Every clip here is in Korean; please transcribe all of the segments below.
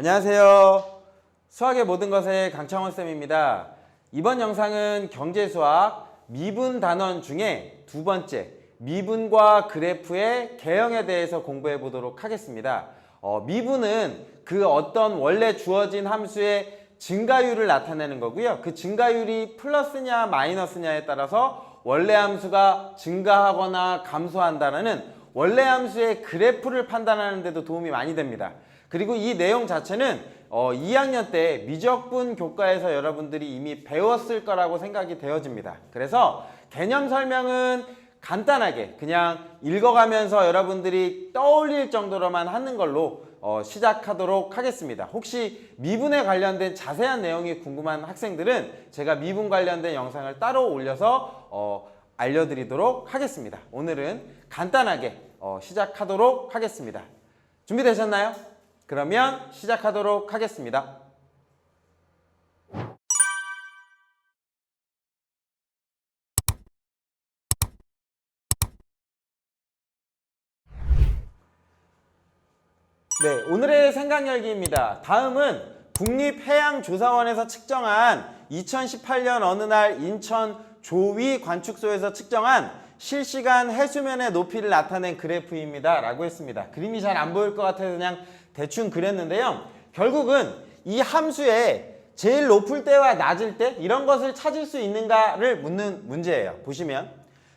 안녕하세요. 수학의 모든 것의 강창원 쌤입니다. 이번 영상은 경제수학 미분 단원 중에 두 번째 미분과 그래프의 개형에 대해서 공부해 보도록 하겠습니다. 미분은 그 어떤 원래 주어진 함수의 증가율을 나타내는 거고요. 그 증가율이 플러스냐 마이너스냐에 따라서 원래 함수가 증가하거나 감소한다는 원래 함수의 그래프를 판단하는 데도 도움이 많이 됩니다. 그리고 이 내용 자체는 2학년 때 미적분 교과에서 여러분들이 이미 배웠을 거라고 생각이 되어집니다. 그래서 개념 설명은 간단하게 그냥 읽어가면서 여러분들이 떠올릴 정도로만 하는 걸로 시작하도록 하겠습니다. 혹시 미분에 관련된 자세한 내용이 궁금한 학생들은 제가 미분 관련된 영상을 따로 올려서 알려드리도록 하겠습니다. 오늘은 간단하게 시작하도록 하겠습니다. 준비되셨나요? 그러면 시작하도록 하겠습니다. 네, 오늘의 생각열기입니다. 다음은 국립해양조사원에서 측정한 2018년 어느 날 인천 조위 관측소에서 측정한 실시간 해수면의 높이를 나타낸 그래프입니다. 라고 했습니다. 그림이 잘 안 보일 것 같아서 그냥 대충 그렸는데요. 결국은 이 함수의 제일 높을 때와 낮을 때 이런 것을 찾을 수 있는가를 묻는 문제예요. 보시면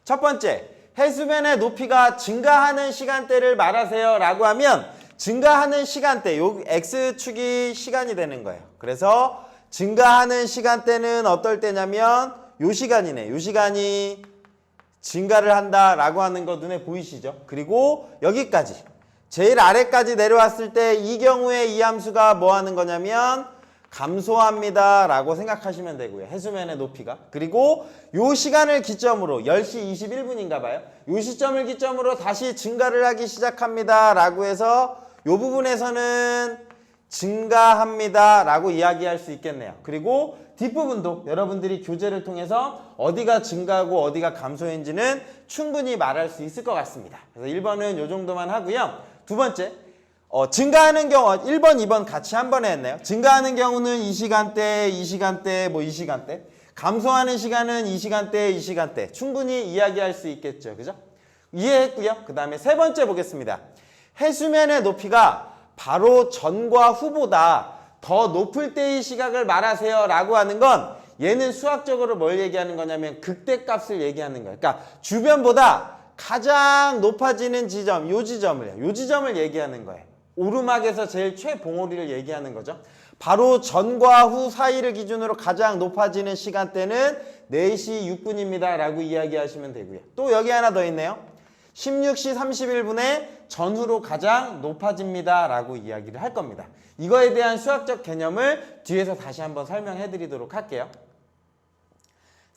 첫 번째, 해수면의 높이가 증가하는 시간대를 말하세요 라고 하면 증가하는 시간대, 요 X축이 시간이 되는 거예요. 그래서 증가하는 시간대는 어떨 때냐면 요 시간이네. 요 시간이 증가를 한다라고 하는 거 눈에 보이시죠? 그리고 여기까지 제일 아래까지 내려왔을 때 이 경우에 이 함수가 뭐 하는 거냐면 감소합니다 라고 생각하시면 되고요. 해수면의 높이가. 그리고 요 시간을 기점으로 10시 21분인가 봐요. 요 시점을 기점으로 다시 증가를 하기 시작합니다 라고 해서 요 부분에서는 증가합니다 라고 이야기할 수 있겠네요. 그리고 뒷부분도 여러분들이 교재를 통해서 어디가 증가하고 어디가 감소인지는 충분히 말할 수 있을 것 같습니다. 그래서 1번은 요 정도만 하고요. 두 번째, 증가하는 경우 1번, 2번 같이 한 번에 했네요. 증가하는 경우는 이 시간대, 이 시간대, 이 시간대. 감소하는 시간은 이 시간대, 이 시간대. 충분히 이야기할 수 있겠죠. 그죠? 이해했고요. 그 다음에 세 번째 보겠습니다. 해수면의 높이가 바로 전과 후보다 더 높을 때의 시각을 말하세요 라고 하는 건 얘는 수학적으로 뭘 얘기하는 거냐면 극대값을 얘기하는 거예요. 그러니까 주변보다 가장 높아지는 지점, 요 지점을 얘기하는 거예요. 오르막에서 제일 최봉우리를 얘기하는 거죠. 바로 전과 후 사이를 기준으로 가장 높아지는 시간대는 4시 6분입니다 라고 이야기하시면 되고요. 또 여기 하나 더 있네요. 16시 31분에 전후로 가장 높아집니다 라고 이야기를 할 겁니다. 이거에 대한 수학적 개념을 뒤에서 다시 한번 설명해 드리도록 할게요.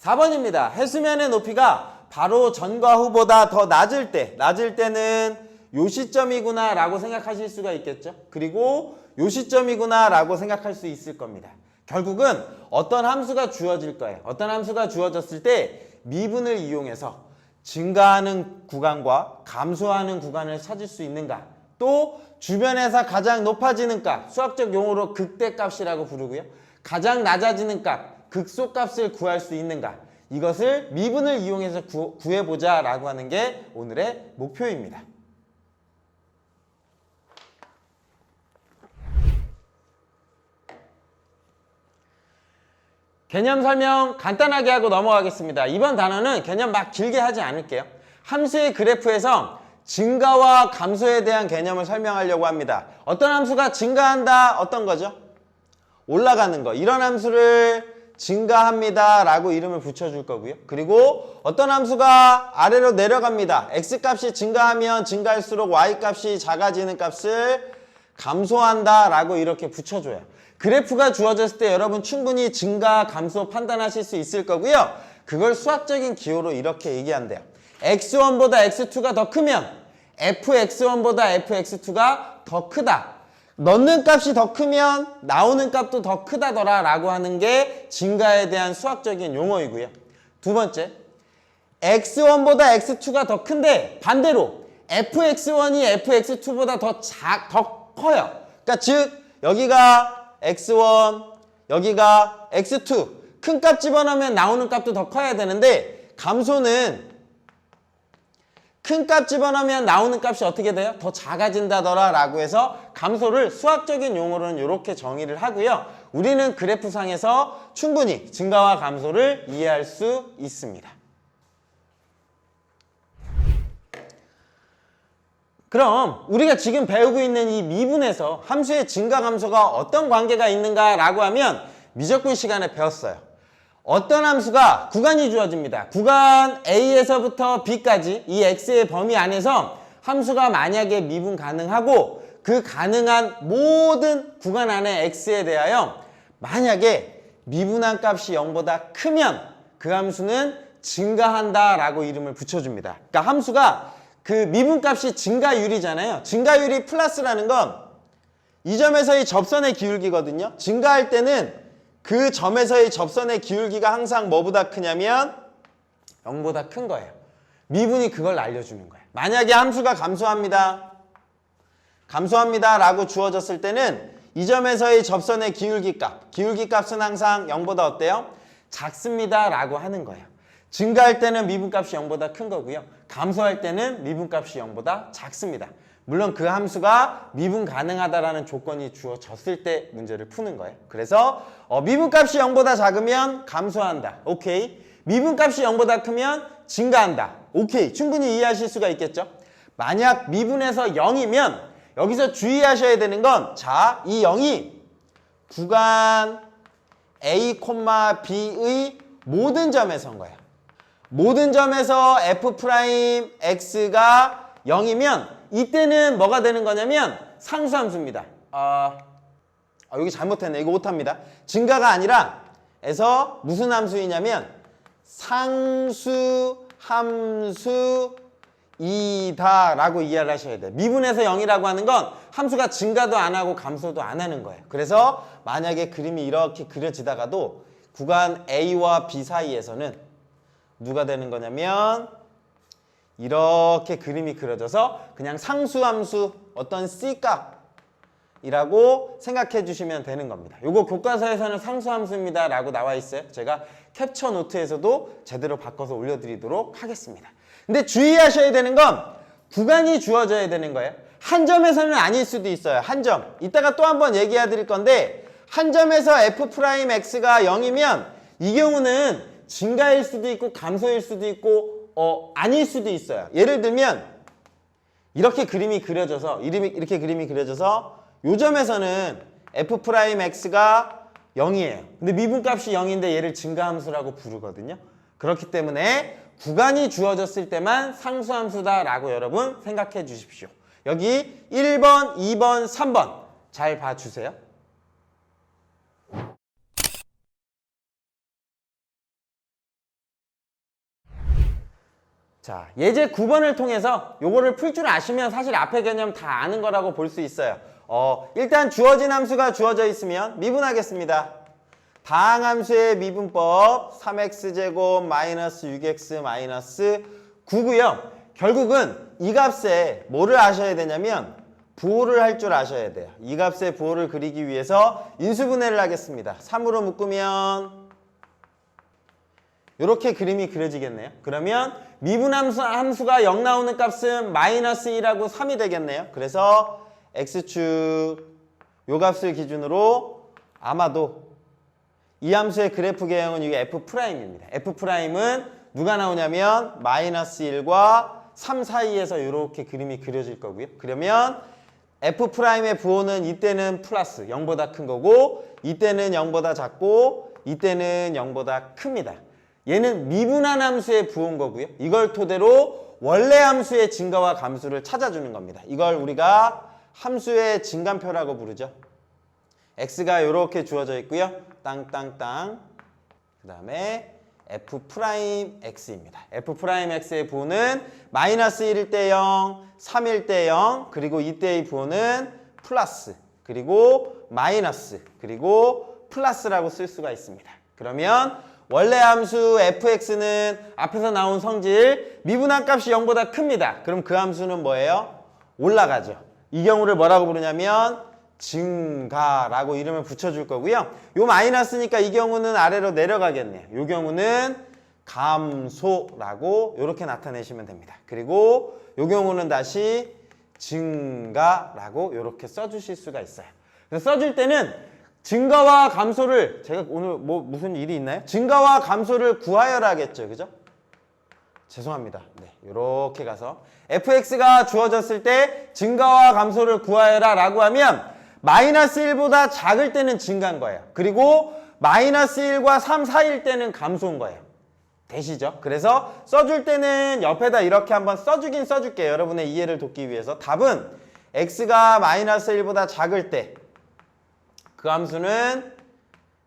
4번입니다. 해수면의 높이가 바로 전과 후보다 더 낮을 때는 요 시점이구나 라고 생각하실 수가 있겠죠. 그리고 요 시점이구나 라고 생각할 수 있을 겁니다. 결국은 어떤 함수가 주어질 거예요. 어떤 함수가 주어졌을 때 미분을 이용해서 증가하는 구간과 감소하는 구간을 찾을 수 있는가, 또 주변에서 가장 높아지는 값, 수학적 용어로 극대값이라고 부르고요. 가장 낮아지는 값, 극소값을 구할 수 있는가, 이것을 미분을 이용해서 구해보자 라고 하는 게 오늘의 목표입니다. 개념 설명 간단하게 하고 넘어가겠습니다. 이번 단어는 개념 막 길게 하지 않을게요. 함수의 그래프에서 증가와 감소에 대한 개념을 설명하려고 합니다. 어떤 함수가 증가한다, 어떤 거죠? 올라가는 거. 이런 함수를 증가합니다 라고 이름을 붙여줄 거고요. 그리고 어떤 함수가 아래로 내려갑니다. X값이 증가하면 증가할수록 Y값이 작아지는 값을 감소한다 라고 이렇게 붙여줘요. 그래프가 주어졌을 때 여러분 충분히 증가, 감소 판단하실 수 있을 거고요. 그걸 수학적인 기호로 이렇게 얘기한대요. X1보다 X2가 더 크면 Fx1보다 Fx2가 더 크다. 넣는 값이 더 크면 나오는 값도 더 크다더라 라고 하는 게 증가에 대한 수학적인 용어이고요. 두 번째, X1보다 X2가 더 큰데 반대로 Fx1이 Fx2보다 더 커요. 그러니까 즉 여기가 x1, 여기가 x2. 큰 값 집어넣으면 나오는 값도 더 커야 되는데 감소는 큰 값 집어넣으면 나오는 값이 어떻게 돼요? 더 작아진다더라 라고 해서 감소를 수학적인 용어로는 이렇게 정의를 하고요. 우리는 그래프상에서 충분히 증가와 감소를 이해할 수 있습니다. 그럼 우리가 지금 배우고 있는 이 미분에서 함수의 증가 감소가 어떤 관계가 있는가라고 하면 미적분 시간에 배웠어요. 어떤 함수가 구간이 주어집니다. 구간 A에서부터 B까지 이 X의 범위 안에서 함수가 만약에 미분 가능하고 그 가능한 모든 구간 안의 X에 대하여 만약에 미분한 값이 0보다 크면 그 함수는 증가한다 라고 이름을 붙여줍니다. 그러니까 함수가 그 미분값이 증가율이잖아요. 증가율이 플러스라는 건 이 점에서의 접선의 기울기거든요. 증가할 때는 그 점에서의 접선의 기울기가 항상 뭐보다 크냐면 0보다 큰 거예요. 미분이 그걸 알려주는 거예요. 만약에 함수가 감소합니다. 감소합니다 라고 주어졌을 때는 이 점에서의 접선의 기울기 값은 항상 0보다 어때요? 작습니다 라고 하는 거예요. 증가할 때는 미분값이 0보다 큰 거고요. 감소할 때는 미분값이 0보다 작습니다. 물론 그 함수가 미분 가능하다라는 조건이 주어졌을 때 문제를 푸는 거예요. 그래서 미분값이 0보다 작으면 감소한다. 오케이. 미분값이 0보다 크면 증가한다. 오케이. 충분히 이해하실 수가 있겠죠? 만약 미분에서 0이면 여기서 주의하셔야 되는 건 자, 이 0이 구간 A, B의 모든 점에서인 거예요. 모든 점에서 f'x가 0이면 이때는 뭐가 되는 거냐면 상수함수입니다. 여기 잘못했네. 이거 오타입니다. 증가가 아니라 에서 무슨 함수이냐면 상수함수이다 라고 이해를 하셔야 돼요. 미분에서 0이라고 하는 건 함수가 증가도 안 하고 감소도 안 하는 거예요. 그래서 만약에 그림이 이렇게 그려지다가도 구간 A와 B 사이에서는 누가 되는 거냐면 이렇게 그림이 그려져서 그냥 상수함수 어떤 C값이라고 생각해 주시면 되는 겁니다. 요거 교과서에서는 상수함수입니다 라고 나와 있어요. 제가 캡처 노트에서도 제대로 바꿔서 올려드리도록 하겠습니다. 근데 주의하셔야 되는 건 구간이 주어져야 되는 거예요. 한 점에서는 아닐 수도 있어요. 한 점. 이따가 또 한번 얘기해 드릴 건데 한 점에서 f'x가 0이면 이 경우는 증가일 수도 있고 감소일 수도 있고 아닐 수도 있어요. 예를 들면 이렇게 그림이 그려져서 이렇게 그림이 그려져서 요 점에서는 f'x가 0이에요. 근데 미분값이 0인데 얘를 증가함수라고 부르거든요. 그렇기 때문에 구간이 주어졌을 때만 상수함수다라고 여러분 생각해 주십시오. 여기 1번, 2번, 3번 잘 봐주세요. 자, 예제 9번을 통해서 요거를 풀 줄 아시면 사실 앞에 개념 다 아는 거라고 볼 수 있어요. 일단 주어진 함수가 주어져 있으면 미분하겠습니다. 다항함수의 미분법 3x제곱 마이너스 6x 마이너스 9고요. 결국은 이 값에 뭐를 아셔야 되냐면 부호를 할 줄 아셔야 돼요. 이 값의 부호를 그리기 위해서 인수분해를 하겠습니다. 3으로 묶으면 이렇게 그림이 그려지겠네요. 그러면 미분함수가 0 나오는 값은 마이너스 1하고 3이 되겠네요. 그래서 x축 요 값을 기준으로 아마도 이 함수의 그래프 개형은 이게 f'입니다. f'은 누가 나오냐면 마이너스 1과 3 사이에서 이렇게 그림이 그려질 거고요. 그러면 f'의 부호는 이때는 플러스 0보다 큰 거고 이때는 0보다 작고 이때는 0보다 큽니다. 얘는 미분한 함수의 부호인 거고요. 이걸 토대로 원래 함수의 증가와 감소를 찾아주는 겁니다. 이걸 우리가 함수의 증감표라고 부르죠. x가 이렇게 주어져 있고요. 땅땅땅. 그 다음에 f'x입니다. f'x의 부호는 마이너스 1일 때 0, 3일 때 0, 그리고 이때의 부호는 플러스, 그리고 마이너스, 그리고 플러스라고 쓸 수가 있습니다. 그러면 원래 함수 fx는 앞에서 나온 성질 미분한 값이 0보다 큽니다. 그럼 그 함수는 뭐예요? 올라가죠. 이 경우를 뭐라고 부르냐면 증가라고 이름을 붙여줄 거고요. 요 마이너스니까 이 경우는 아래로 내려가겠네요. 이 경우는 감소라고 이렇게 나타내시면 됩니다. 그리고 이 경우는 다시 증가라고 이렇게 써주실 수가 있어요. 그래서 써줄 때는 증가와 감소를 제가 오늘 뭐 무슨 일이 있나요? 증가와 감소를 구하여라 하겠죠. 그죠? 죄송합니다. 네, 이렇게 가서 fx가 주어졌을 때 증가와 감소를 구하여라 라고 하면 마이너스 1보다 작을 때는 증가인 거예요. 그리고 마이너스 1과 3 사이일 때는 감소인 거예요. 되시죠? 그래서 써줄 때는 옆에다 이렇게 한번 써주긴 써줄게요. 여러분의 이해를 돕기 위해서. 답은 x가 마이너스 1보다 작을 때 그 함수는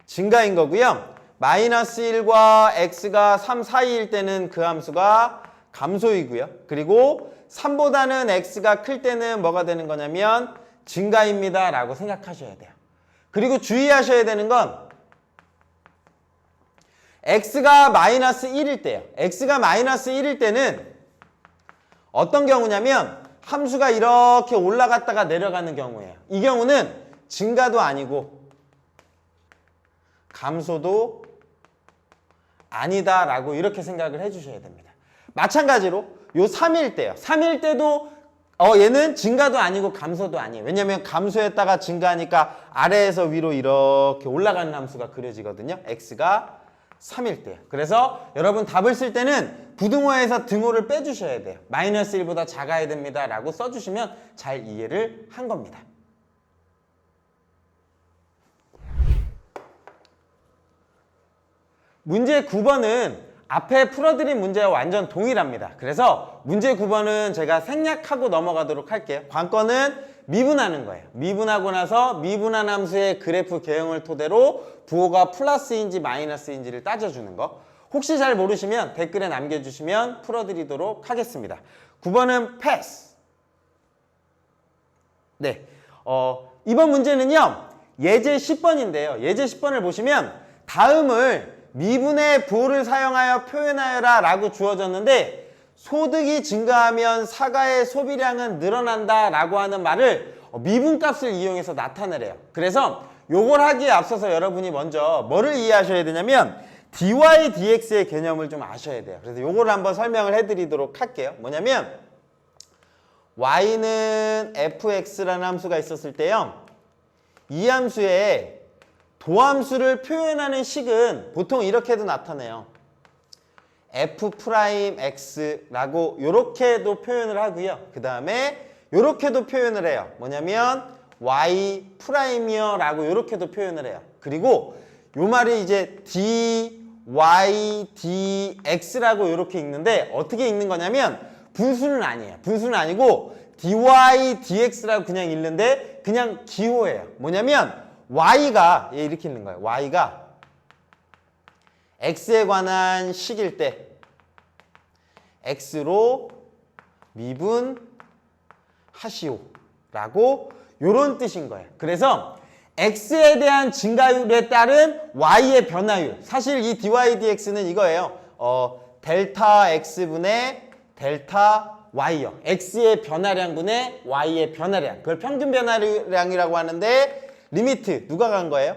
증가인 거고요. 마이너스 1과 x가 3 사이일 때는 그 함수가 감소이고요. 그리고 3보다는 x가 클 때는 뭐가 되는 거냐면 증가입니다 라고 생각하셔야 돼요. 그리고 주의하셔야 되는 건 x가 마이너스 1일 때요. x가 마이너스 1일 때는 어떤 경우냐면 함수가 이렇게 올라갔다가 내려가는 경우예요. 이 경우는 증가도 아니고 감소도 아니다 라고 이렇게 생각을 해주셔야 됩니다. 마찬가지로 요 3일 때요. 3일 때도 얘는 증가도 아니고 감소도 아니에요. 왜냐면 감소했다가 증가하니까 아래에서 위로 이렇게 올라가는 함수가 그려지거든요. x가 3일 때요. 그래서 여러분 답을 쓸 때는 부등호에서 등호를 빼주셔야 돼요. 마이너스 1보다 작아야 됩니다 라고 써주시면 잘 이해를 한 겁니다. 문제 9번은 앞에 풀어드린 문제와 완전 동일합니다. 그래서 문제 9번은 제가 생략하고 넘어가도록 할게요. 관건은 미분하는 거예요. 미분하고 나서 미분한 함수의 그래프 개형을 토대로 부호가 플러스인지 마이너스인지를 따져주는 거. 혹시 잘 모르시면 댓글에 남겨주시면 풀어드리도록 하겠습니다. 9번은 패스. 네, 이번 문제는요. 예제 10번인데요. 예제 10번을 보시면 다음을 미분의 부호를 사용하여 표현하여라 라고 주어졌는데 소득이 증가하면 사과의 소비량은 늘어난다 라고 하는 말을 미분값을 이용해서 나타내래요. 그래서 요걸 하기에 앞서서 여러분이 먼저 뭐를 이해하셔야 되냐면 dy, dx의 개념을 좀 아셔야 돼요. 그래서 요걸 한번 설명을 해드리도록 할게요. 뭐냐면 y는 fx라는 함수가 있었을 때요. 이 함수에 도함수를 표현하는 식은 보통 이렇게도 나타내요. f'x라고 요렇게도 표현을 하고요. 그 다음에 요렇게도 표현을 해요. 뭐냐면 y'이요 라고 요렇게도 표현을 해요. 그리고 요 말이 이제 dy, dx라고 요렇게 읽는데 어떻게 읽는 거냐면 분수는 아니에요. 분수는 아니고 dy, dx라고 그냥 읽는데 그냥 기호예요. 뭐냐면 y가 이렇게 읽는 거예요. y가 x에 관한 식일 때 x로 미분하시오 라고 요런 뜻인 거예요. 그래서 x에 대한 증가율에 따른 y의 변화율. 사실 이 dy, dx는 이거예요. 델타 x분의 델타 y요. x의 변화량분의 y의 변화량. 그걸 평균 변화량이라고 하는데 리미트 누가 간 거예요?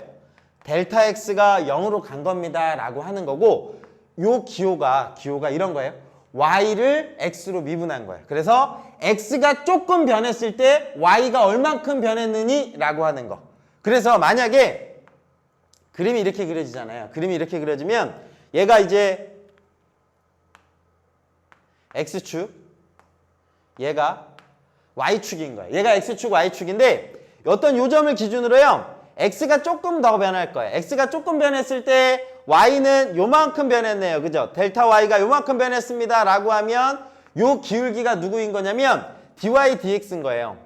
델타 x가 0으로 간 겁니다 라고 하는 거고 요 기호가 이런 거예요. y를 x로 미분한 거예요. 그래서 x가 조금 변했을 때 y가 얼만큼 변했느니 라고 하는 거. 그래서 만약에 그림이 이렇게 그려지잖아요. 그림이 이렇게 그려지면 얘가 이제 x축, 얘가 y축인 거예요. 얘가 x축, y축인데 어떤 요점을 기준으로요. x가 조금 더 변할 거예요. x가 조금 변했을 때 y는 요만큼 변했네요. 그죠? 델타 y가 요만큼 변했습니다 라고 하면 요 기울기가 누구인 거냐면 dy, dx인 거예요.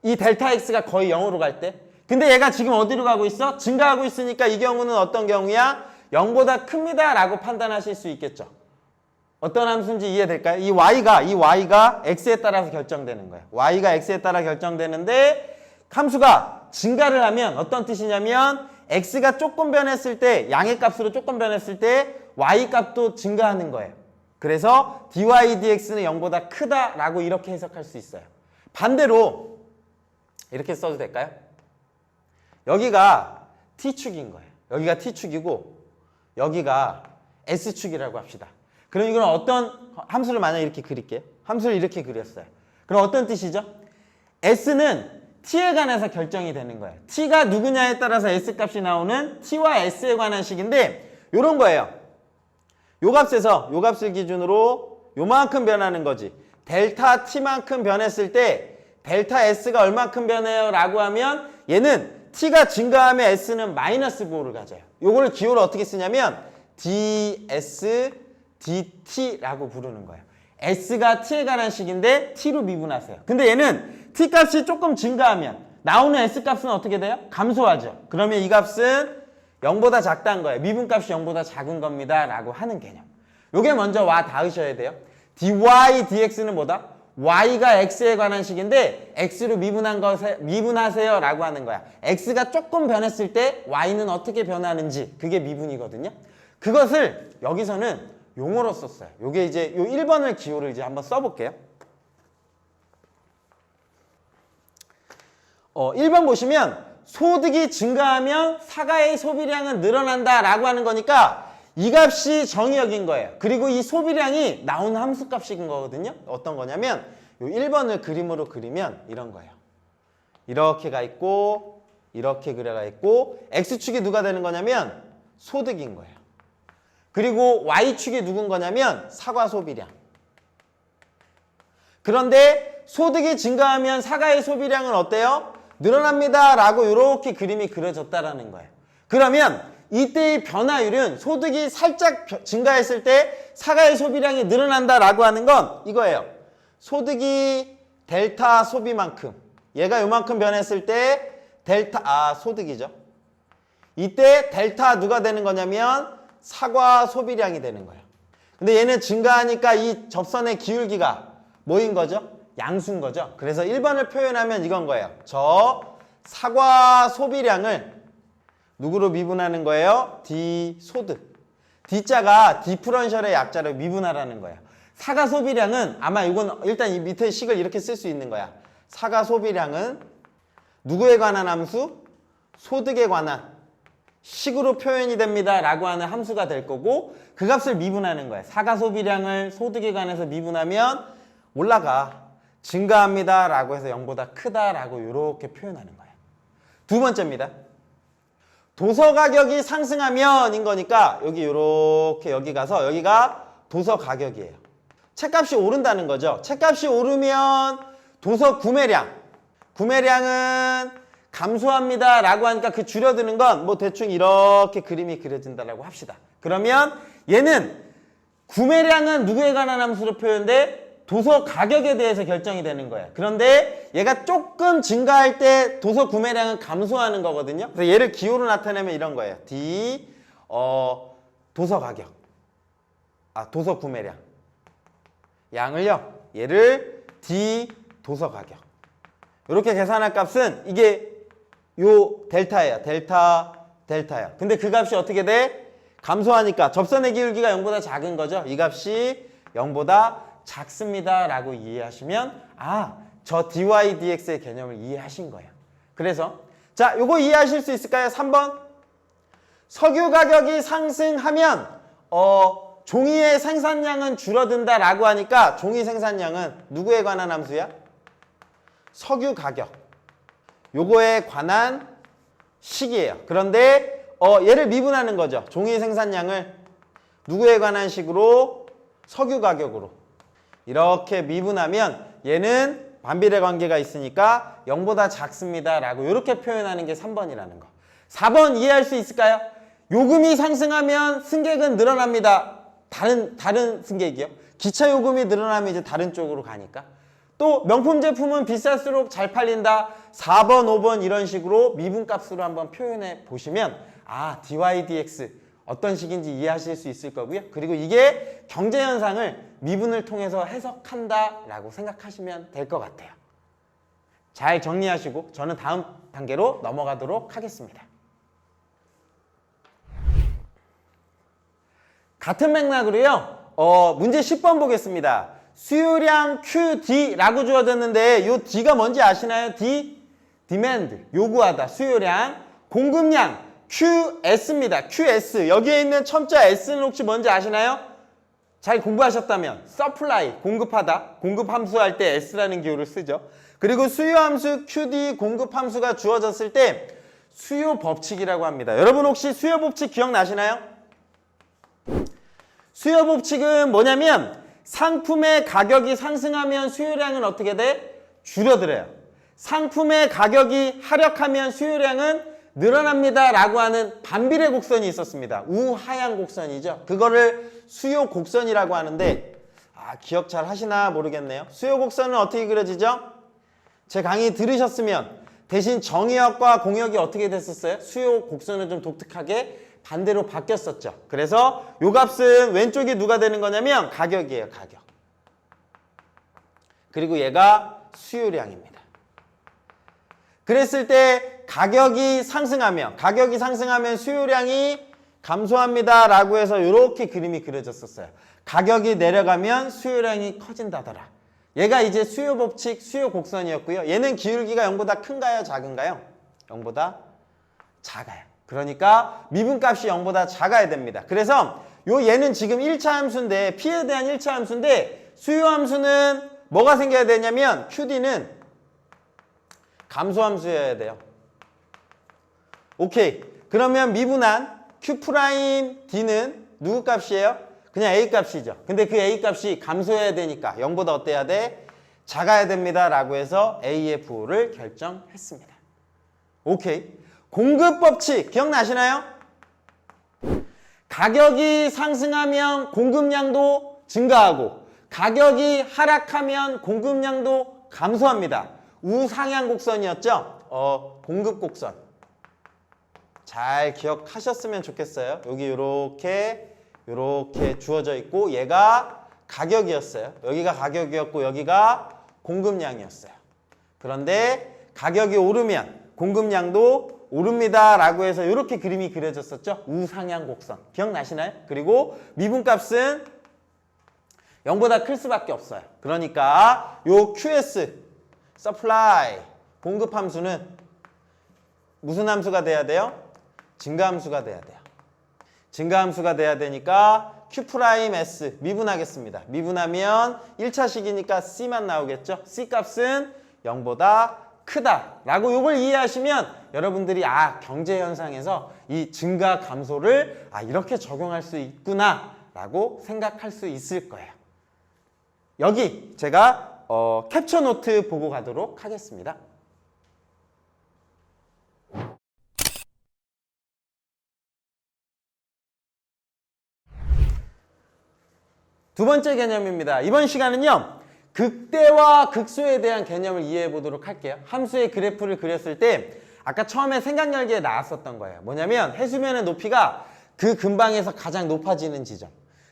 이 델타 x가 거의 0으로 갈 때. 근데 얘가 지금 어디로 가고 있어? 증가하고 있으니까 이 경우는 어떤 경우야? 0보다 큽니다 라고 판단하실 수 있겠죠. 어떤 함수인지 이해될까요? 이 y가 x에 따라서 결정되는 거예요. y가 x에 따라 결정되는데 함수가 증가를 하면 어떤 뜻이냐면 x가 조금 변했을 때 양의 값으로 조금 변했을 때 y 값도 증가하는 거예요. 그래서 dy, dx는 0보다 크다라고 이렇게 해석할 수 있어요. 반대로 이렇게 써도 될까요? 여기가 T축인 거예요. 여기가 T축이고 여기가 S축이라고 합시다. 그럼 이건 어떤 함수를 만약 이렇게 그릴게요. 함수를 이렇게 그렸어요. 그럼 어떤 뜻이죠? S는 T에 관해서 결정이 되는 거예요. T가 누구냐에 따라서 S 값이 나오는 T와 S에 관한 식인데 이런 거예요. 요 값에서 요 값을 기준으로 요만큼 변하는 거지. 델타 T만큼 변했을 때 델타 S가 얼만큼 변해요? 라고 하면 얘는 T가 증가하면 S는 마이너스 부호를 가져요. 요거를 기호를 어떻게 쓰냐면 ds dt라고 부르는 거예요. S가 T에 관한 식인데 T로 미분하세요. 근데 얘는 T 값이 조금 증가하면 나오는 S 값은 어떻게 돼요? 감소하죠. 그러면 이 값은 0보다 작다는 거예요. 미분값이 0보다 작은 겁니다. 라고 하는 개념. 요게 먼저 와 닿으셔야 돼요. dy dx는 뭐다? y가 x에 관한 식인데 x로 미분하세요 라고 하는 거야. x가 조금 변했을 때 y는 어떻게 변하는지 그게 미분이거든요. 그것을 여기서는 용어로 썼어요. 요게 이제 요 1번을 기호를 이제 한번 써볼게요. 1번 보시면 소득이 증가하면 사과의 소비량은 늘어난다 라고 하는 거니까 이 값이 정의역인 거예요. 그리고 이 소비량이 나온 함수 값인 거거든요. 어떤 거냐면 요 1번을 그림으로 그리면 이런 거예요. 이렇게 가 있고 이렇게 그려가 있고 X축이 누가 되는 거냐면 소득인 거예요. 그리고 Y축이 누군 거냐면 사과 소비량. 그런데 소득이 증가하면 사과의 소비량은 어때요? 늘어납니다 라고 이렇게 그림이 그려졌다라는 거예요. 그러면 이때의 변화율은 소득이 살짝 증가했을 때 사과의 소비량이 늘어난다 라고 하는 건 이거예요. 소득이 델타 소비만큼, 얘가 요만큼 변했을 때 델타 소득이죠. 이때 델타 누가 되는 거냐면 사과 소비량이 되는 거예요. 근데 얘는 증가하니까 이 접선의 기울기가 뭐인 거죠? 양수인 거죠. 그래서 1번을 표현하면 이건 거예요. 저 사과 소비량을 누구로 미분하는 거예요? D 소득. D자가 디프런셜의 약자로 미분하라는 거예요. 사과 소비량은 아마 이건 일단 이 밑에 식을 이렇게 쓸 수 있는 거야. 사과 소비량은 누구에 관한 함수? 소득에 관한 식으로 표현이 됩니다 라고 하는 함수가 될 거고 그 값을 미분하는 거예요. 사과 소비량을 소득에 관해서 미분하면 올라가. 증가합니다 라고 해서 0보다 크다 라고 이렇게 표현하는 거예요. 두 번째입니다. 도서 가격이 상승하면 인 거니까 여기 이렇게 여기 가서 여기가 도서 가격이에요. 책값이 오른다는 거죠. 책값이 오르면 도서 구매량은 감소합니다 라고 하니까 그 줄여드는 건 뭐 대충 이렇게 그림이 그려진다라고 합시다. 그러면 얘는 구매량은 누구에 관한 함수로 표현돼? 도서 가격에 대해서 결정이 되는 거예요. 그런데 얘가 조금 증가할 때 도서 구매량은 감소하는 거거든요. 그래서 얘를 기호로 나타내면 이런 거예요. D 도서 가격 도서 구매량 양을요. 얘를 D 도서 가격 이렇게 계산할 값은 이게 요 델타예요. 델타예요. 근데 그 값이 어떻게 돼? 감소하니까 접선의 기울기가 0보다 작은 거죠. 이 값이 0보다 작습니다 라고 이해하시면 저 dy dx의 개념을 이해하신 거예요. 그래서 자, 요거 이해하실 수 있을까요? 3번 석유 가격이 상승하면 종이의 생산량은 줄어든다 라고 하니까 종이 생산량은 누구에 관한 함수야? 석유 가격 요거에 관한 식이에요. 그런데 얘를 미분하는 거죠. 종이 생산량을 누구에 관한 식으로? 석유 가격으로 이렇게 미분하면 얘는 반비례 관계가 있으니까 0보다 작습니다 라고 이렇게 표현하는 게 3번이라는 거. 4번 이해할 수 있을까요? 요금이 상승하면 승객은 늘어납니다. 다른 승객이요. 기차 요금이 늘어나면 이제 다른 쪽으로 가니까. 또 명품 제품은 비쌀수록 잘 팔린다. 4번, 5번 이런 식으로 미분값으로 한번 표현해 보시면 dy dx 어떤 식인지 이해하실 수 있을 거고요. 그리고 이게 경제현상을 미분을 통해서 해석한다 라고 생각하시면 될 것 같아요. 잘 정리하시고 저는 다음 단계로 넘어가도록 하겠습니다. 같은 맥락으로요. 문제 10번 보겠습니다. 수요량 QD라고 주어졌는데 이 D가 뭔지 아시나요? D? demand, 요구하다, 수요량, 공급량, QS입니다. QS. 여기에 있는 첨자 S는 혹시 뭔지 아시나요? 잘 공부하셨다면 supply, 공급하다, 공급 함수 할 때 S라는 기호를 쓰죠. 그리고 수요 함수 QD 공급 함수가 주어졌을 때 수요 법칙이라고 합니다. 여러분 혹시 수요 법칙 기억나시나요? 수요 법칙은 뭐냐면 상품의 가격이 상승하면 수요량은 어떻게 돼? 줄어들어요. 상품의 가격이 하락하면 수요량은 늘어납니다 라고 하는 반비례 곡선이 있었습니다. 우하향 곡선이죠. 그거를 수요 곡선이라고 하는데 기억 잘 하시나 모르겠네요. 수요 곡선은 어떻게 그려지죠? 제 강의 들으셨으면 대신 정의역과 공역이 어떻게 됐었어요? 수요 곡선은 좀 독특하게 반대로 바뀌었었죠. 그래서 요 값은 왼쪽이 누가 되는 거냐면 가격이에요. 가격. 그리고 얘가 수요량입니다. 그랬을 때 가격이 상승하면 수요량이 감소합니다 라고 해서 이렇게 그림이 그려졌었어요. 가격이 내려가면 수요량이 커진다더라. 얘가 이제 수요 법칙, 수요 곡선이었고요. 얘는 기울기가 0보다 큰가요? 작은가요? 0보다 작아요. 그러니까 미분값이 0보다 작아야 됩니다. 그래서 얘는 지금 1차 함수인데 P에 대한 1차 함수인데 수요 함수는 뭐가 생겨야 되냐면 QD는 감소함수여야 돼요. 오케이. 그러면 미분한 Q'D는 누구 값이에요? 그냥 A 값이죠. 근데 그 A 값이 감소해야 되니까 0보다 어때야 돼? 작아야 됩니다 라고 해서 A의 부호를 결정했습니다. 오케이. 공급 법칙 기억나시나요? 가격이 상승하면 공급량도 증가하고 가격이 하락하면 공급량도 감소합니다. 우상향 곡선이었죠? 공급 곡선. 잘 기억하셨으면 좋겠어요. 여기 이렇게 주어져 있고 얘가 가격이었어요. 여기가 가격이었고 여기가 공급량이었어요. 그런데 가격이 오르면 공급량도 오릅니다 라고 해서 이렇게 그림이 그려졌었죠. 우상향 곡선. 기억나시나요? 그리고 미분값은 0보다 클 수밖에 없어요. 그러니까 요 QS supply 공급 함수는 무슨 함수가 돼야 돼요? 증가함수가 돼야 돼요. 증가함수가 돼야 되니까 Q'S 미분하겠습니다. 미분하면 1차식이니까 C만 나오겠죠. C 값은 0보다 크다 라고 이걸 이해하시면 여러분들이 경제 현상에서 이 증가 감소를 이렇게 적용할 수 있구나 라고 생각할 수 있을 거예요. 여기 제가 캡처 노트 보고 가도록 하겠습니다. 두 번째 개념입니다. 이번 시간은요. 극대와 극소에 대한 개념을 이해해 보도록 할게요. 함수의 그래프를 그렸을 때 아까 처음에 생각열기에 나왔었던 거예요. 뭐냐면 해수면의 높이가 그 근방에서 가장 높아지는 지점,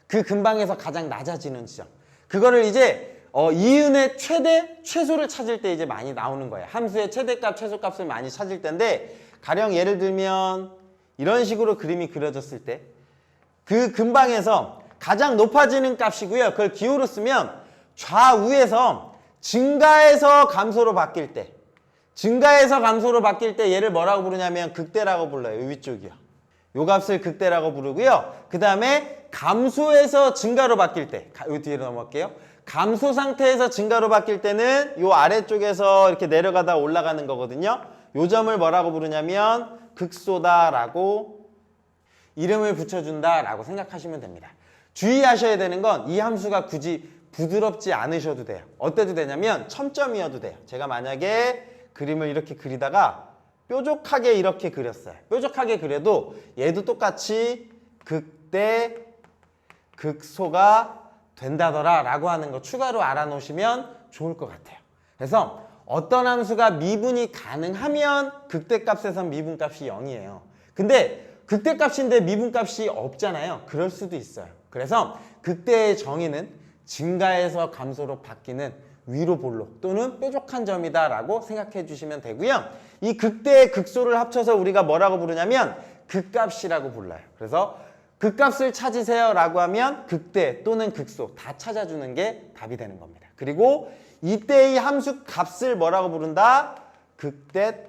그 근방에서 가장 낮아지는 지점. 그거를 이제 이은의 최대, 최소를 찾을 때 이제 많이 나오는 거예요. 함수의 최대값, 최소값을 많이 찾을 텐데 가령 예를 들면 이런 식으로 그림이 그려졌을 때 그 근방에서 가장 높아지는 값이고요. 그걸 기호로 쓰면 좌우에서 증가해서 감소로 바뀔 때 얘를 뭐라고 부르냐면 극대라고 불러요. 위쪽이요. 요 값을 극대라고 부르고요. 그 다음에 감소해서 증가로 바뀔 때 요 뒤로 넘어갈게요. 감소 상태에서 증가로 바뀔 때는 요 아래쪽에서 이렇게 내려가다 올라가는 거거든요. 요 점을 뭐라고 부르냐면 극소다라고 이름을 붙여준다라고 생각하시면 됩니다. 주의하셔야 되는 건 이 함수가 굳이 부드럽지 않으셔도 돼요. 어때도 되냐면 첨점이어도 돼요. 제가 만약에 그림을 이렇게 그리다가 뾰족하게 이렇게 그렸어요. 뾰족하게 그려도 얘도 똑같이 극대, 극소가 된다더라 라고 하는 거 추가로 알아놓으시면 좋을 것 같아요. 그래서 어떤 함수가 미분이 가능하면 극대값에선 미분값이 0이에요. 근데 극대값인데 미분값이 없잖아요. 그럴 수도 있어요. 그래서 극대의 정의는 증가해서 감소로 바뀌는 위로 볼록 또는 뾰족한 점이다 라고 생각해 주시면 되고요. 이 극대의 극소를 합쳐서 우리가 뭐라고 부르냐면 극값이라고 불러요. 그래서 극값을 찾으세요 라고 하면 극대 또는 극소 다 찾아주는 게 답이 되는 겁니다. 그리고 이때의 함수 값을 뭐라고 부른다? 극대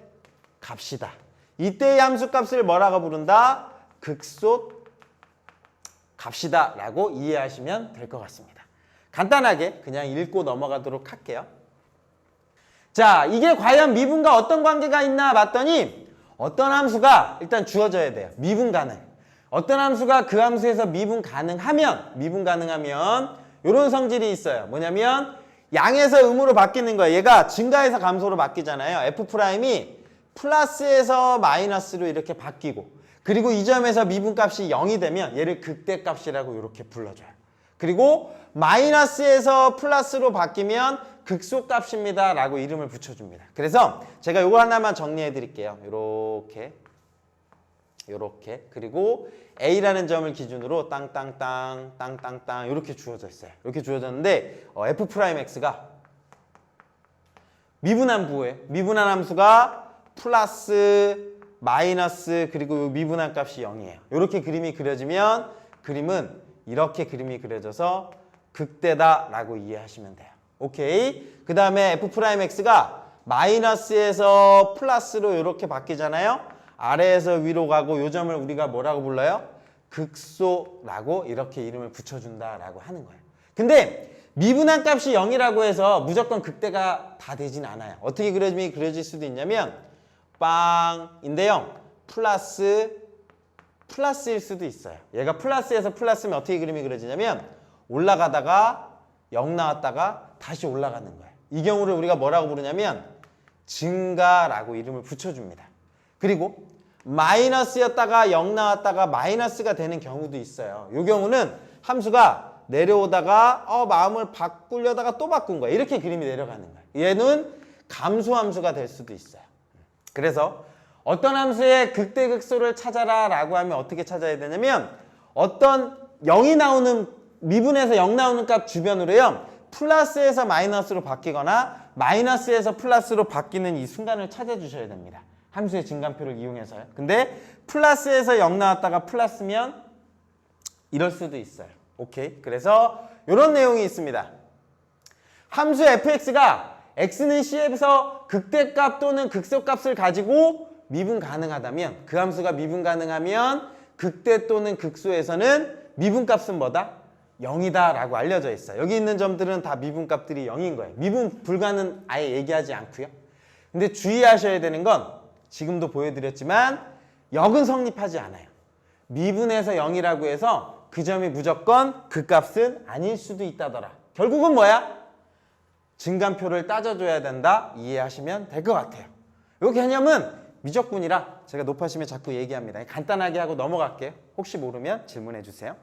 값이다. 이때의 함수 값을 뭐라고 부른다? 극소 값이다 라고 이해하시면 될 것 같습니다. 간단하게 그냥 읽고 넘어가도록 할게요. 자, 이게 과연 미분과 어떤 관계가 있나 봤더니 어떤 함수가 일단 주어져야 돼요. 미분 가능. 어떤 함수가 그 함수에서 미분 가능하면 이런 성질이 있어요. 뭐냐면 양에서 음으로 바뀌는 거예요. 얘가 증가해서 감소로 바뀌잖아요. F'이 플러스에서 마이너스로 이렇게 바뀌고, 그리고 이 점에서 미분값이 0이 되면 얘를 극대값이라고 이렇게 불러줘요. 그리고 마이너스에서 플러스로 바뀌면 극소값입니다 라고 이름을 붙여줍니다. 그래서 제가 이거 하나만 정리해 드릴게요. 요렇게 그리고 A라는 점을 기준으로 땅땅땅 이렇게 주어져 있어요. 이렇게 주어졌는데 F'X가 미분함부예요. 미분한 함수가 플러스 마이너스 그리고 미분한 값이 0이에요. 이렇게 그림이 그려지면 그림은 이렇게 그림이 그려져서 극대다 라고 이해하시면 돼요. 오케이. 그 다음에 F'X가 마이너스에서 플러스로 이렇게 바뀌잖아요. 아래에서 위로 가고 요 점을 우리가 뭐라고 불러요? 극소라고 이렇게 이름을 붙여준다라고 하는 거예요. 근데 미분한 값이 0이라고 해서 무조건 극대가 다 되진 않아요. 어떻게 그림이 그려질 수도 있냐면 빵인데요. 플러스일 수도 있어요. 얘가 플러스에서 플러스면 어떻게 그림이 그려지냐면 올라가다가 0 나왔다가 다시 올라가는 거예요. 이 경우를 우리가 뭐라고 부르냐면 증가라고 이름을 붙여줍니다. 그리고 마이너스였다가 0 나왔다가 마이너스가 되는 경우도 있어요. 이 경우는 함수가 내려오다가 마음을 바꾸려다가 또 바꾼 거예요. 이렇게 그림이 내려가는 거예요. 얘는 감소함수가 될 수도 있어요. 그래서 어떤 함수의 극대극소를 찾아라 라고 하면 어떻게 찾아야 되냐면 어떤 0이 나오는 미분에서 0 나오는 값 주변으로요. 플러스에서 마이너스로 바뀌거나 마이너스에서 플러스로 바뀌는 이 순간을 찾아주셔야 됩니다. 함수의 증간표를 이용해서요. 근데 플러스에서 0 나왔다가 플러스면 이럴 수도 있어요. 오케이. 그래서 이런 내용이 있습니다. 함수 fx가 x는 c에서 극대값 또는 극소값을 가지고 미분 가능하다면 그 함수가 미분 가능하면 극대 또는 극소에서는 미분값은 뭐다? 0이다 라고 알려져 있어요. 여기 있는 점들은 다 미분값들이 0인 거예요. 미분 불가는 아예 얘기하지 않고요. 근데 주의하셔야 되는 건 지금도 보여드렸지만 역은 성립하지 않아요. 미분에서 0이라고 해서 그 점이 무조건 그 값은 아닐 수도 있다더라. 결국은 뭐야? 증간표를 따져줘야 된다. 이해하시면 될 것 같아요. 이 개념은 미적분이라 제가 높아심에 자꾸 얘기합니다. 간단하게 하고 넘어갈게요. 혹시 모르면 질문해 주세요.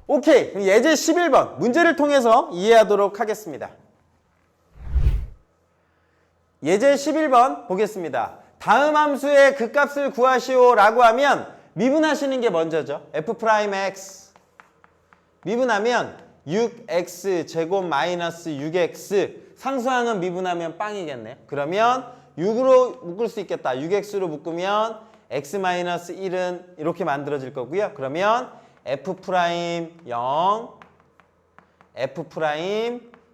오케이. 그럼 예제 11번 문제를 통해서 이해하도록 하겠습니다. 예제 11번 보겠습니다. 다음 함수의 극값을 구하시오 라고 하면 미분하시는 게 먼저죠. F'X 미분하면 6x 제곱 마이너스 6x 상수항은 미분하면 빵이겠네요. 그러면 6으로 묶을 수 있겠다. 6x로 묶으면 x-1은 이렇게 만들어질 거고요. 그러면 F' 0, F'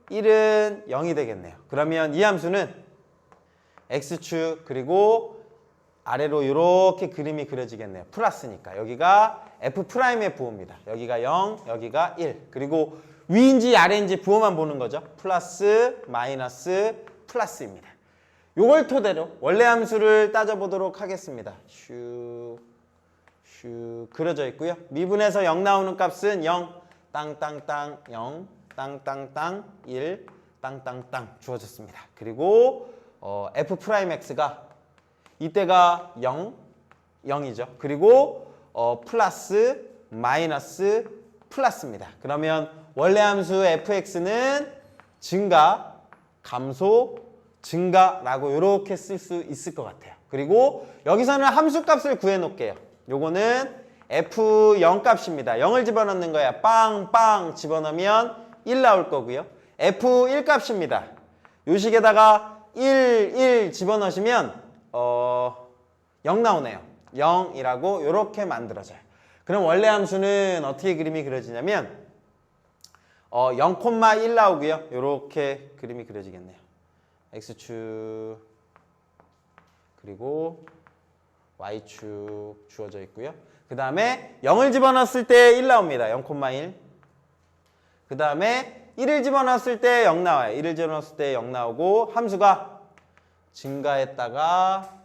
1은 0이 되겠네요. 그러면 이 함수는 x축 그리고 아래로 이렇게 그림이 그려지겠네요. 플러스니까 여기가 F'의 부호입니다. 여기가 0, 여기가 1. 그리고 위인지 아래인지 부호만 보는 거죠. 플러스, 마이너스, 플러스입니다. 요걸 토대로 원래 함수를 따져보도록 하겠습니다. 슉 그려져 있고요. 미분에서 0 나오는 값은 0, 땅땅땅 0, 땅땅땅 1, 땅땅땅 주어졌습니다. 그리고 F'X가 이때가 0, 0이죠. 그리고 플러스, 마이너스, 플러스입니다. 그러면 원래 함수 fx는 증가, 감소, 증가라고 이렇게 쓸 수 있을 것 같아요. 그리고 여기서는 함수값을 구해놓을게요. 요거는 f0 값입니다. 0을 집어넣는 거야. 빵빵 집어넣으면 1 나올 거고요. f1 값입니다. 요 식에다가 1 집어넣으시면 0 나오네요. 0이라고 이렇게 만들어져요. 그럼 원래 함수는 어떻게 그림이 그려지냐면 0,1 나오고요. 이렇게 그림이 그려지겠네요. X축 그리고 Y축 주어져 있고요. 그 다음에 0을 집어넣었을 때 1 나옵니다. 0,1. 그 다음에 1을 집어넣었을 때 0 나와요. 1을 집어넣었을 때 0 나오고 함수가 증가했다가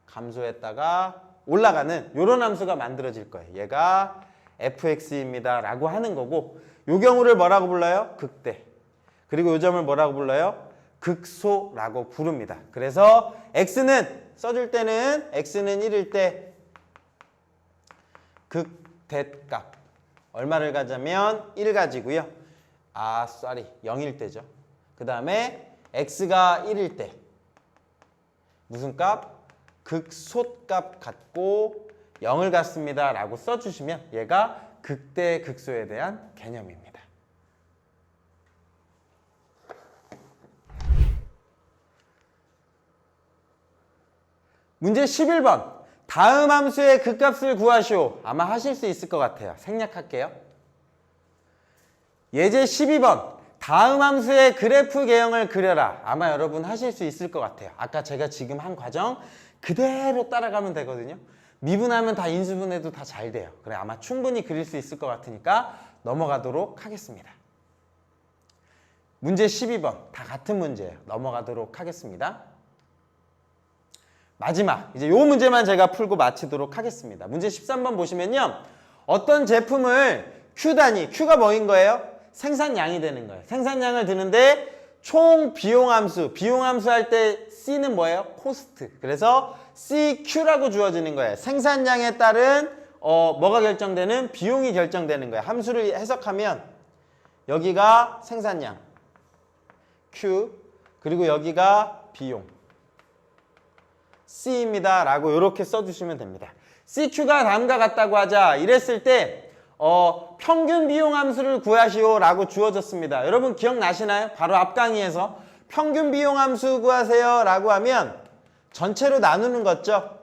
감소했다가 올라가는 이런 함수가 만들어질 거예요. 얘가 fx입니다 라고 하는 거고 요 경우를 뭐라고 불러요? 극대. 그리고 요 점을 뭐라고 불러요? 극소라고 부릅니다. 그래서 x는 써줄 때는 x는 1일 때 극대값 얼마를 가자면 1 가지고요. 0일 때죠. 그 다음에 x가 1일 때 무슨 값? 극소값 갖고 0을 갖습니다 라고 써주시면 얘가 극대 극소에 대한 개념입니다. 문제 11번 다음 함수의 극값을 구하시오. 아마 하실 수 있을 것 같아요. 생략할게요. 예제 12번 다음 함수의 그래프 개형을 그려라. 아마 여러분 하실 수 있을 것 같아요. 아까 제가 지금 한 과정 그대로 따라가면 되거든요. 미분하면 다 인수분해도 다 잘 돼요. 그래 아마 충분히 그릴 수 있을 것 같으니까 넘어가도록 하겠습니다. 문제 12번 다 같은 문제예요. 넘어가도록 하겠습니다. 마지막 이제 요 문제만 제가 풀고 마치도록 하겠습니다. 문제 13번 보시면요. 어떤 제품을 Q 단위, Q가 뭐인 거예요? 생산량이 되는 거예요. 생산량을 드는데 총 비용함수, 비용함수 할 때 C는 뭐예요? 코스트. 그래서 CQ라고 주어지는 거예요. 생산량에 따른 뭐가 결정되는? 비용이 결정되는 거예요. 함수를 해석하면 여기가 생산량 Q 그리고 여기가 비용 C입니다 라고 이렇게 써주시면 됩니다. CQ가 다음과 같다고 하자 이랬을 때 평균 비용 함수를 구하시오 라고 주어졌습니다. 여러분 기억나시나요? 바로 앞 강의에서 평균 비용 함수 구하세요 라고 하면 전체로 나누는 거죠.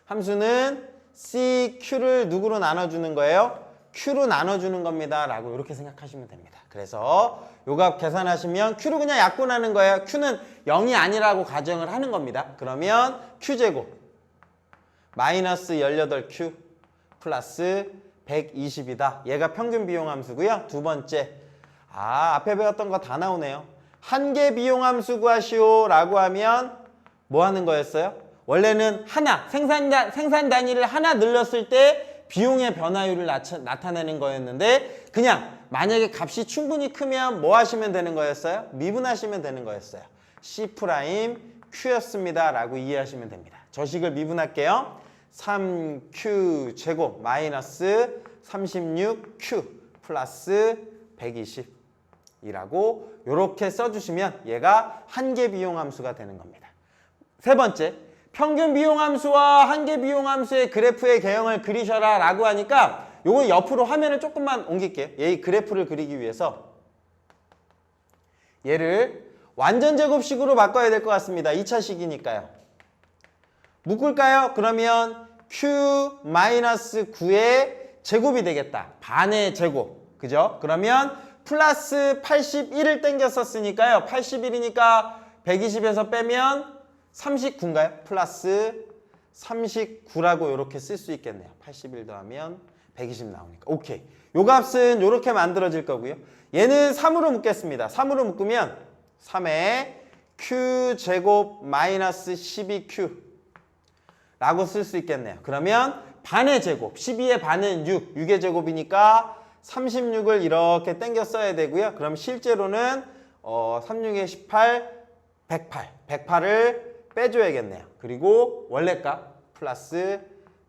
함수는 CQ를 누구로 나눠주는 거예요? Q로 나눠주는 겁니다 라고 이렇게 생각하시면 됩니다. 그래서 요 값 계산하시면 Q로 그냥 약분하는 거예요. Q는 0이 아니라고 가정을 하는 겁니다. 그러면 Q제곱 마이너스 18Q 플러스 120이다. 얘가 평균 비용 함수고요. 두 번째 앞에 배웠던 거 다 나오네요. 한계 비용 함수 구하시오 라고 하면 뭐 하는 거였어요? 원래는 하나 생산 단위를 하나 늘렸을 때 비용의 변화율을 나타내는 거였는데 그냥 만약에 값이 충분히 크면 뭐 하시면 되는 거였어요? 미분하시면 되는 거였어요. C'Q였습니다 라고 이해하시면 됩니다. 저식을 미분할게요. 3Q 제곱 마이너스 36Q 플러스 120이라고 이렇게 써주시면 얘가 한계 비용 함수가 되는 겁니다. 세 번째, 평균 비용 함수와 한계 비용 함수의 그래프의 개형을 그리셔라 라고 하니까 요거 옆으로 화면을 조금만 옮길게요. 얘 그래프를 그리기 위해서 얘를 완전 제곱식으로 바꿔야 될 것 같습니다. 2차식이니까요. 묶을까요? 그러면 Q-9의 제곱이 되겠다. 반의 제곱. 그죠? 그러면 플러스 81을 땡겼었으니까요. 81이니까 120에서 빼면 39인가요? 플러스 39라고 이렇게 쓸 수 있겠네요. 81 더하면 120 나오니까. 오케이. 요 값은 이렇게 만들어질 거고요. 얘는 3으로 묶겠습니다. 3으로 묶으면 3에 Q제곱 마이너스 12Q 라고 쓸 수 있겠네요. 그러면 반의 제곱, 12의 반은 6, 6의 제곱이니까 36을 이렇게 땡겨 써야 되고요. 그럼 실제로는 36에 18, 108, 108을 빼줘야겠네요. 그리고 원래값 플러스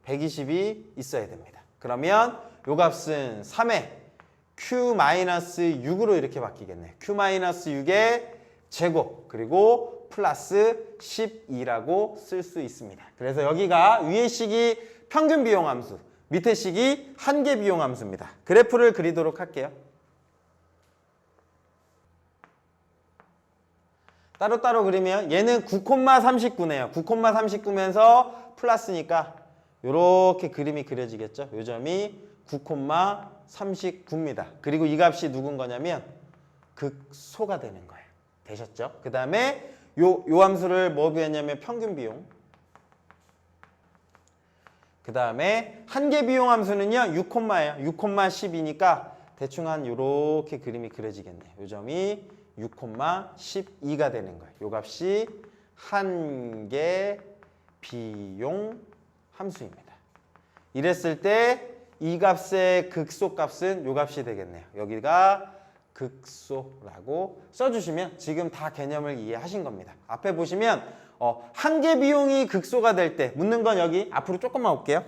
120이 있어야 됩니다. 그러면 요 값은 3에 Q-6으로 이렇게 바뀌겠네요. Q-6의 제곱 그리고 플러스 12라고 쓸 수 있습니다. 그래서 여기가 위의 식이 평균 비용 함수, 밑에 식이 한계 비용 함수입니다. 그래프를 그리도록 할게요. 따로따로 그리면 얘는 9,39네요. 9,39면서 플러스니까 이렇게 그림이 그려지겠죠. 요 점이 9,39 39입니다. 그리고 이 값이 누군 거냐면 극소가 되는 거예요. 되셨죠? 그 다음에 요 함수를 뭐 구했냐면 평균 비용. 그 다음에 한계 비용 함수는요 6콤마예요. 6,12니까 대충 한 요렇게 그림이 그려지겠네요. 요 점이 6,12가 되는 거예요. 요 값이 한계 비용 함수입니다. 이랬을 때 이 값의 극소값은 요 값이 되겠네요. 여기가 극소라고 써주시면 지금 다 개념을 이해하신 겁니다. 앞에 보시면 한계 비용이 극소가 될 때 묻는 건 여기 앞으로 조금만 올게요.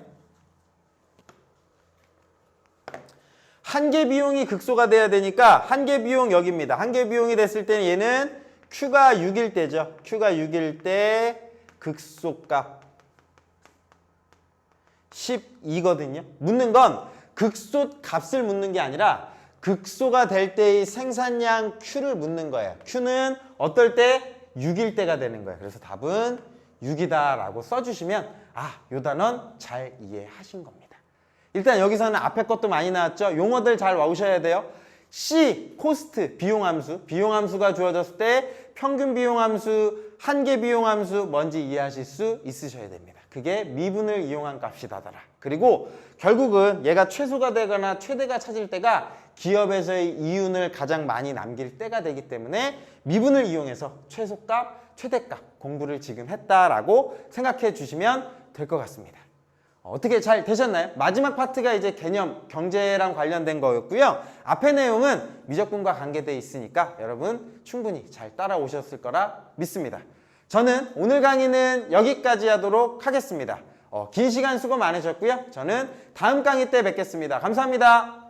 한계 비용이 극소가 돼야 되니까 한계 비용 여기입니다. 한계 비용이 됐을 때는 얘는 Q가 6일 때죠. Q가 6일 때 극소값 12거든요. 묻는 건 극소 값을 묻는 게 아니라 극소가 될 때의 생산량 Q를 묻는 거예요. Q는 어떨 때? 6일 때가 되는 거예요. 그래서 답은 6이다라고 써주시면 요 단원 잘 이해하신 겁니다. 일단 여기서는 앞에 것도 많이 나왔죠. 용어들 잘 외우셔야 돼요. C, 코스트, 비용함수. 비용함수가 주어졌을 때 평균 비용함수, 한계 비용함수 뭔지 이해하실 수 있으셔야 됩니다. 그게 미분을 이용한 값이다더라. 그리고 결국은 얘가 최소가 되거나 최대가 찾을 때가 기업에서의 이윤을 가장 많이 남길 때가 되기 때문에 미분을 이용해서 최소값, 최대값 공부를 지금 했다라고 생각해 주시면 될 것 같습니다. 어떻게 잘 되셨나요? 마지막 파트가 이제 개념, 경제랑 관련된 거였고요. 앞의 내용은 미적분과 관계되어 있으니까 여러분 충분히 잘 따라오셨을 거라 믿습니다. 저는 오늘 강의는 여기까지 하도록 하겠습니다. 긴 시간 수고 많으셨고요. 저는 다음 강의 때 뵙겠습니다. 감사합니다.